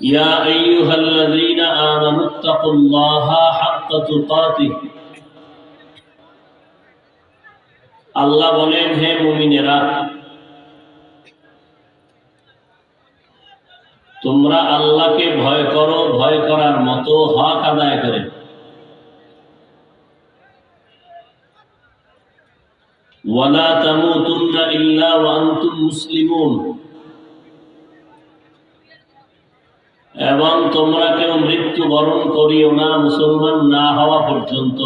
يا أيها الذين آمنوا اتقوا الله حق تقاته আল্লাহ বলেন, হে মুমিনেরা, তোমরা আল্লাহকে ভয় করো, ভয় করার মতো হক আদায় করে। ওয়ালা তামুতুন্না ইল্লা ওয়া আনতুম মুসলিমুন, এবং তোমরা কেউ মৃত্যুবরণ করিও না মুসলমান না হওয়া পর্যন্ত।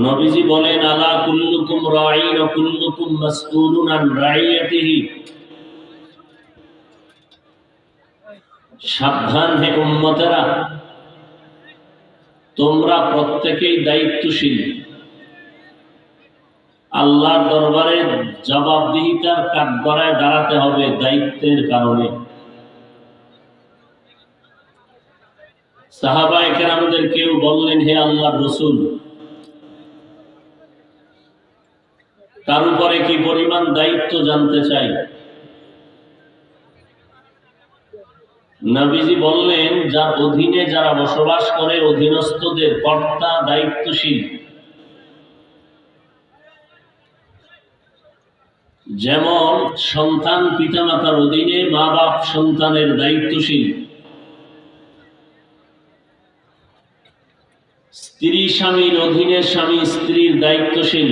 নবীজি বলেন, আলা কুল্লুকুম রাঈন ওয়া কুল্লুকুম মাসউলুন আন রাইয়াতিহি, সাবধান হে উম্মতেরা, তোমরা প্রত্যেকেই দায়িত্বশীল। আল্লাহর দরবারে জবাবদিহিতার কাঠগড়ায় দাঁড়াতে হবে দায়িত্বের কারণে। সাহাবায়ে কেরামদের কেউ বললেন, হে আল্লাহর রাসূল, তার উপরে কি পরিমাণ দায়িত্ব জানতে চাই। নবীজি বললেন, যার অধীনে যারা বসবাস করে, অধীনস্থদের কর্তা দায়িত্বশীল। যেমন সন্তান পিতামাতার অধীনে, মা বাপ সন্তানের দায়িত্বশীল। স্ত্রী স্বামীর অধীনে স্বামী স্ত্রীর দায়িত্বশীল।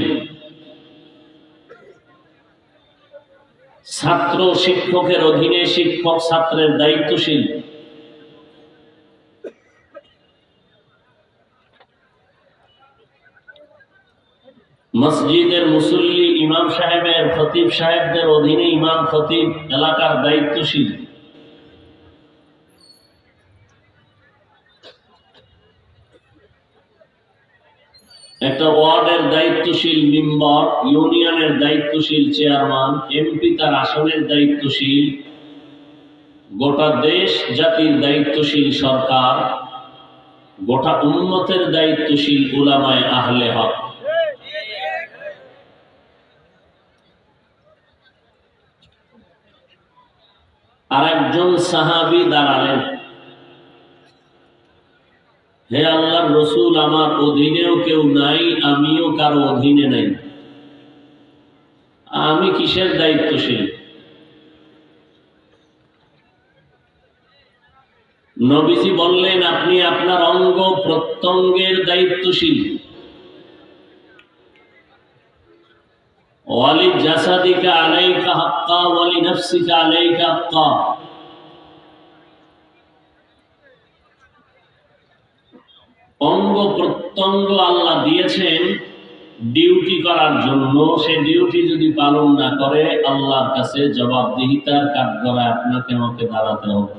ছাত্র শিক্ষকের অধীনে শিক্ষক ছাত্রের দায়িত্বশীল। মসজিদের মুসল্লি ইমাম সাহেবের, খতিব সাহেবদের অধীনে ইমাম খতিব এলাকার দায়িত্বশীল। একটা ওয়ার্ডের দায়িত্বশীল মেম্বার, ইউনিয়নের দায়িত্বশীল চেয়ারম্যান, এমপি তার আসনের দায়িত্বশীল, গোটা দেশ জাতির দায়িত্বশীল সরকার, গোটা উম্মতের দায়িত্বশীল উলামায়ে আহলে হক। আরেকজন সাহাবী দাঁড়ালেন, হে আল্লাহর রাসূল, আমার অধীনেও কেউ নাই, আমিও কারো অধীনে নাই, আমি কিসের দায়িত্বশীল? নবীজি বললেন, আপনি আপনার অঙ্গ প্রত্যঙ্গের দায়িত্বশীল। ওয়ালি জাসাদিকা আলাইকা হাক্কা ওয়ালি নাফসিকা আলাইকা হাক্কা, অঙ্গ প্রত্যঙ্গ আল্লাহ দিয়েছেন ডিউটি করার জন্য। সে ডিউটি যদি পালন না করে, আল্লাহর কাছে জবাবদিহিতার কাঠগড়ায় আপনাকে আমাকে দাঁড়াতে হবে।